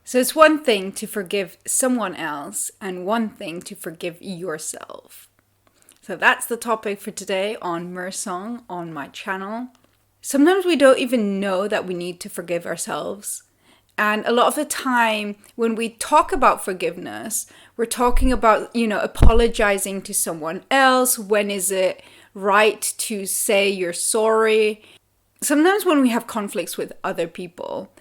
So it's one thing to forgive someone else and one thing to forgive yourself. So that's the topic for today on 𝗲𝘀𝗁 on my channel. Sometimes we don't even know that we need to forgive ourselves. And a lot of the time when we talk about forgiveness, we're talking about, apologizing to someone else. When is it right to say you're sorry? Sometimes when we have conflicts with other people,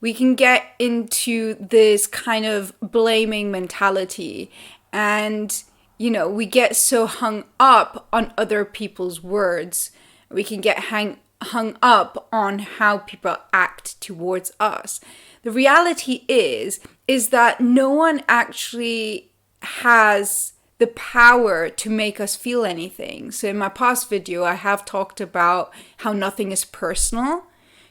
we can get into this kind of blaming mentality, and we get so hung up on other people's words. We can get hung up on how people act towards us. The reality is that no one actually has the power to make us feel anything. So in my past video, I have talked about how nothing is personal.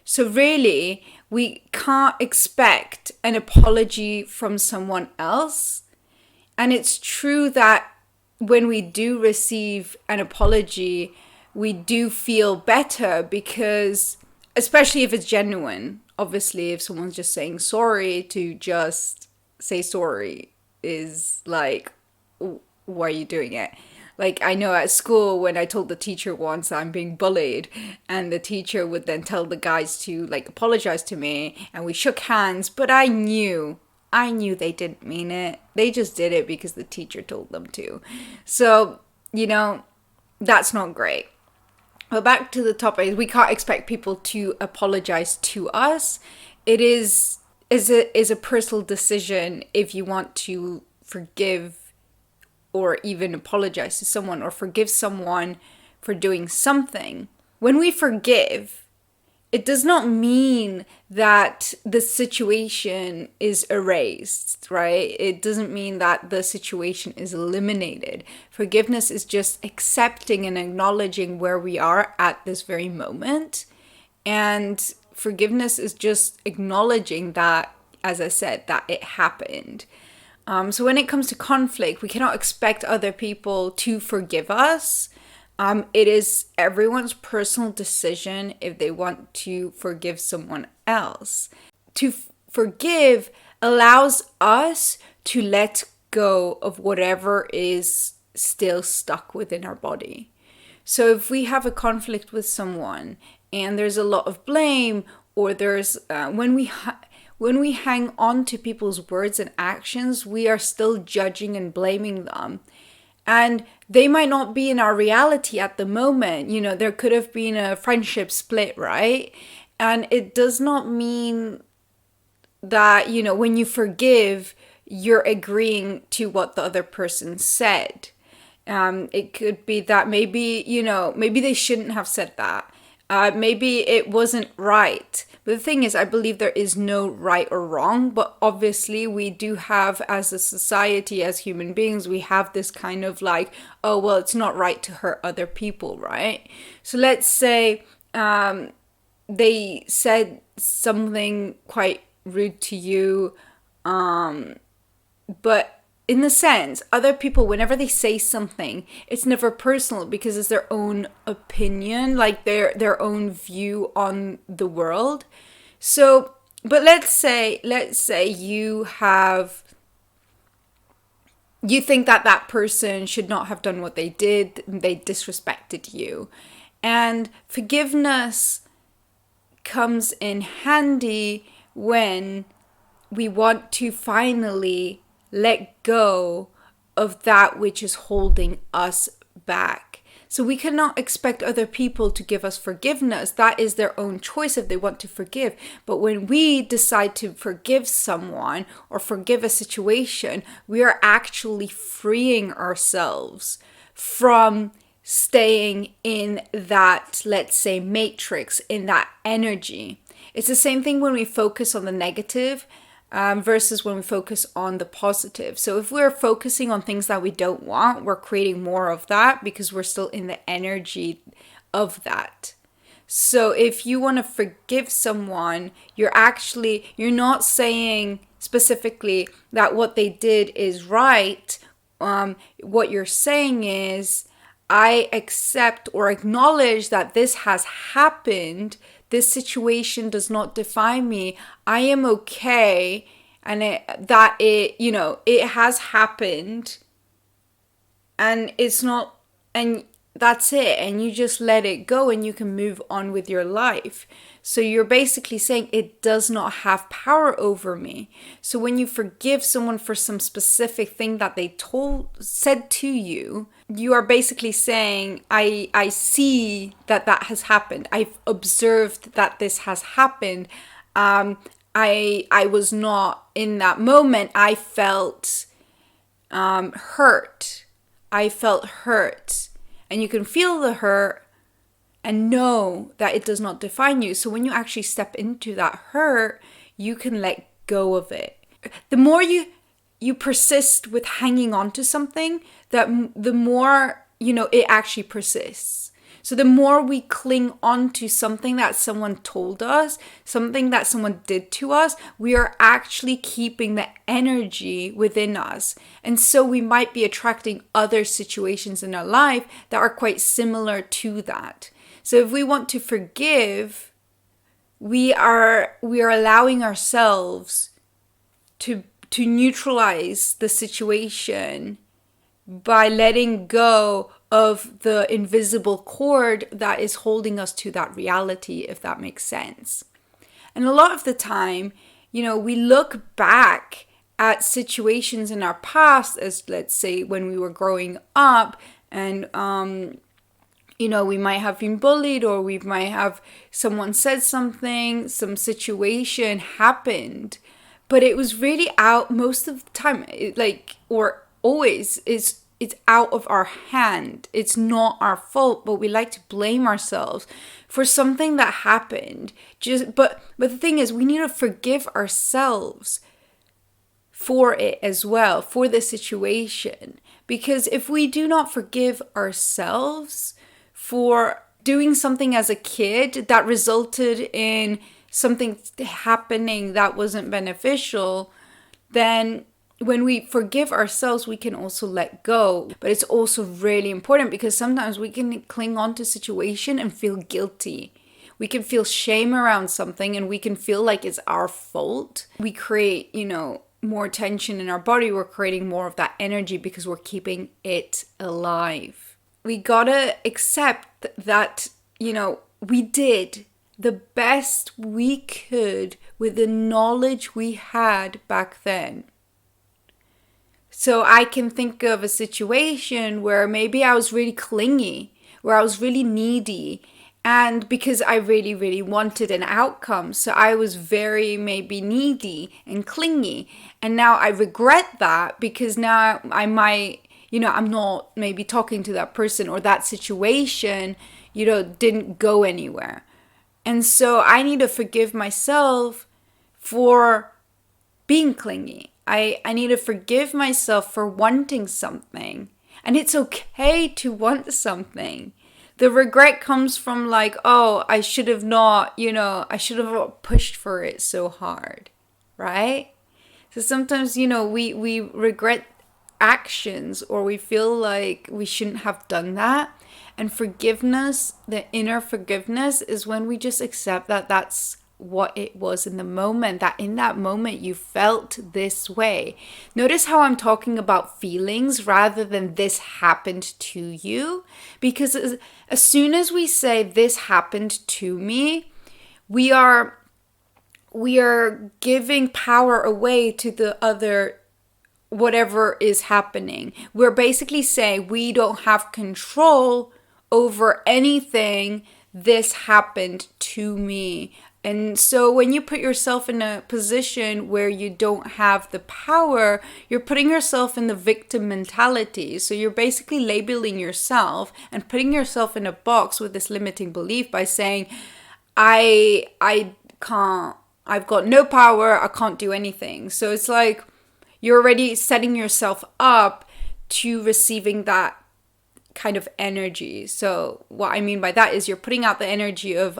So really, we can't expect an apology from someone else. And it's true that when we do receive an apology, we do feel better because, especially if it's genuine, obviously if someone's just saying sorry, to just say sorry is like, why are you doing it? Like, I know at school when I told the teacher once I'm being bullied, and the teacher would then tell the guys to apologize to me, and we shook hands, but I knew they didn't mean it. They just did it because the teacher told them to. So, that's not great. But back to the topic, we can't expect people to apologize to us. It is a personal decision if you want to forgive or even apologize to someone or forgive someone for doing something. When we forgive, it does not mean that the situation is erased, right? It doesn't mean that the situation is eliminated. Forgiveness is just accepting and acknowledging where we are at this very moment. And forgiveness is just acknowledging that, as I said, that it happened. So when it comes to conflict, we cannot expect other people to forgive us. It is everyone's personal decision if they want to forgive someone else. To forgive allows us to let go of whatever is still stuck within our body. So if we have a conflict with someone and there's a lot of blame, or there's when we hang on to people's words and actions, we are still judging and blaming them. And they might not be in our reality at the moment. There could have been a friendship split, right? And it does not mean that, when you forgive, you're agreeing to what the other person said. It could be that maybe they shouldn't have said that. Maybe it wasn't right. But the thing is, I believe there is no right or wrong, but obviously we do have, as a society, as human beings, we have this kind of oh, well, it's not right to hurt other people, right? So let's say they said something quite rude to you, but in the sense, other people, whenever they say something, it's never personal because it's their own opinion, their own view on the world. So, but let's say you think that person should not have done what they did, they disrespected you. And forgiveness comes in handy when we want to finally let go of that which is holding us back. So we cannot expect other people to give us forgiveness. That is their own choice if they want to forgive. But when we decide to forgive someone or forgive a situation, we are actually freeing ourselves from staying in that, let's say, matrix, in that energy. It's the same thing when we focus on the negative versus when we focus on the positive. So if we're focusing on things that we don't want, we're creating more of that because we're still in the energy of that. So if you want to forgive someone, you're not saying specifically that what they did is right. What you're saying is, I accept or acknowledge that this has happened. This situation does not define me. I am okay and it has happened, and it's not, and that's it, and you just let it go and you can move on with your life. So you're basically saying it does not have power over me. So when you forgive someone for some specific thing that they said to you, you are basically saying, I see that has happened. I've observed that this has happened. I was not in that moment. I felt hurt. I felt hurt. And you can feel the hurt and know that it does not define you. So when you actually step into that hurt, you can let go of it. The more you persist with hanging on to something, the more, it actually persists. So the more we cling on to something that someone told us, something that someone did to us, we are actually keeping the energy within us. And so we might be attracting other situations in our life that are quite similar to that. So if we want to forgive, we are allowing ourselves to neutralize the situation by letting go of the invisible cord that is holding us to that reality, if that makes sense. And a lot of the time, we look back at situations in our past as, let's say, when we were growing up, and we might have been bullied, or we might have someone said something, some situation happened, but it was really out most of the time, or always, it's out of our hand. It's not our fault, but we like to blame ourselves for something that happened. But the thing is, we need to forgive ourselves for it as well, for the situation. Because if we do not forgive ourselves for doing something as a kid that resulted in something happening that wasn't beneficial, then when we forgive ourselves, we can also let go. But it's also really important, because sometimes we can cling on to a situation and feel guilty. We can feel shame around something, and we can feel like it's our fault. We create, more tension in our body. We're creating more of that energy because we're keeping it alive. We gotta accept that, we did the best we could with the knowledge we had back then. So I can think of a situation where maybe I was really clingy, where I was really needy, and because I really, really wanted an outcome, so I was very maybe needy and clingy. And now I regret that, because now I might, I'm not maybe talking to that person, or that situation, didn't go anywhere. And so I need to forgive myself for being clingy. I need to forgive myself for wanting something. And it's okay to want something. The regret comes from I should have not, I should have not pushed for it so hard, right? So sometimes, we regret actions, or we feel like we shouldn't have done that. And forgiveness, the inner forgiveness, is when we just accept that that's what it was in the moment, that in that moment you felt this way. Notice how I'm talking about feelings rather than this happened to you, because as soon as we say this happened to me, we are giving power away to the other, whatever is happening. We're basically saying we don't have control over anything. This happened to me. And so when you put yourself in a position where you don't have the power, you're putting yourself in the victim mentality. So you're basically labeling yourself and putting yourself in a box with this limiting belief by saying, I can't, I've got no power, I can't do anything. So it's like you're already setting yourself up to receiving that kind of energy. So what I mean by that is you're putting out the energy of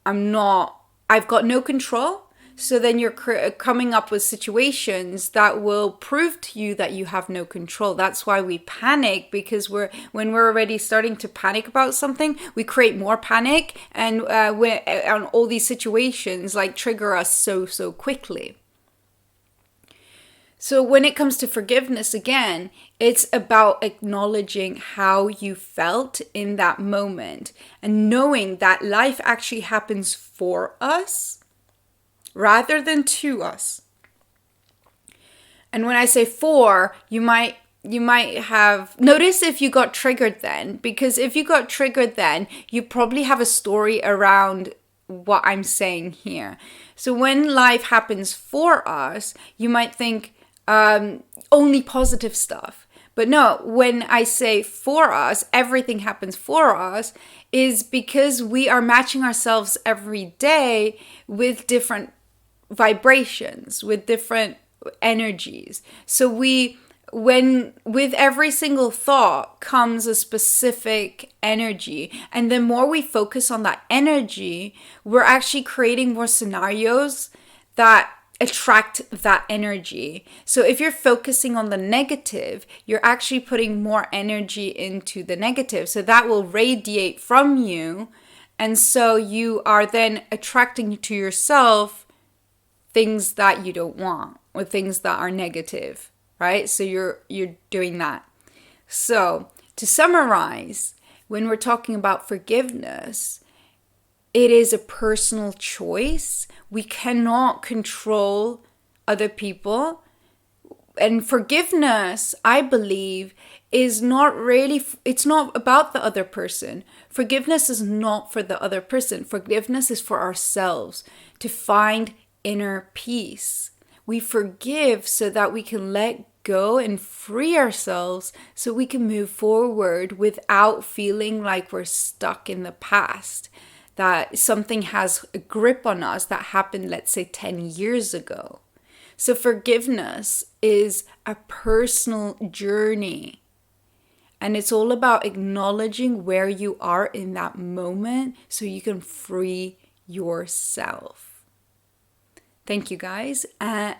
I've got no control. So then you're coming up with situations that will prove to you that you have no control. That's why we panic, because when we're already starting to panic about something, we create more panic, and all these situations trigger us so quickly. So when it comes to forgiveness, again, it's about acknowledging how you felt in that moment and knowing that life actually happens for us rather than to us. And when I say for, you might have notice if you got triggered then, because if you got triggered then, you probably have a story around what I'm saying here. So when life happens for us, you might think only positive stuff. But no, when I say for us, everything happens for us, is because we are matching ourselves every day with different vibrations, with different energies. So with every single thought comes a specific energy. And the more we focus on that energy, we're actually creating more scenarios that attract that energy. So if you're focusing on the negative, you're actually putting more energy into the negative. So that will radiate from you. And so you are then attracting to yourself things that you don't want or things that are negative, right? So you're doing that. So to summarize, when we're talking about forgiveness, it is a personal choice. We cannot control other people. And forgiveness, I believe, is not really, it's not about the other person. Forgiveness is not for the other person. Forgiveness is for ourselves, to find inner peace. We forgive so that we can let go and free ourselves so we can move forward without feeling like we're stuck in the past, that something has a grip on us that happened, let's say, 10 years ago. So forgiveness is a personal journey. And it's all about acknowledging where you are in that moment so you can free yourself. Thank you guys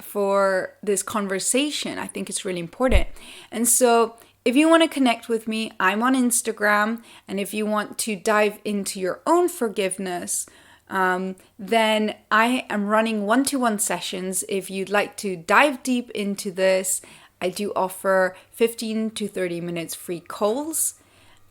for this conversation. I think it's really important. And so if you want to connect with me, I'm on Instagram. And if you want to dive into your own forgiveness, then I am running one-to-one sessions. If you'd like to dive deep into this, I do offer 15 to 30 minutes free calls.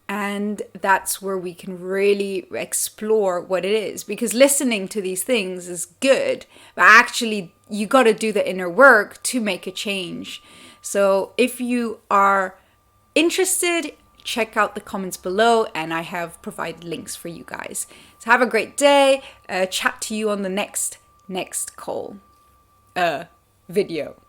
And that's where we can really explore what it is. Because listening to these things is good, but actually you got to do the inner work to make a change. So if you are interested, check out the comments below and I have provided links for you guys. So have a great day. Chat to you on the next call, video.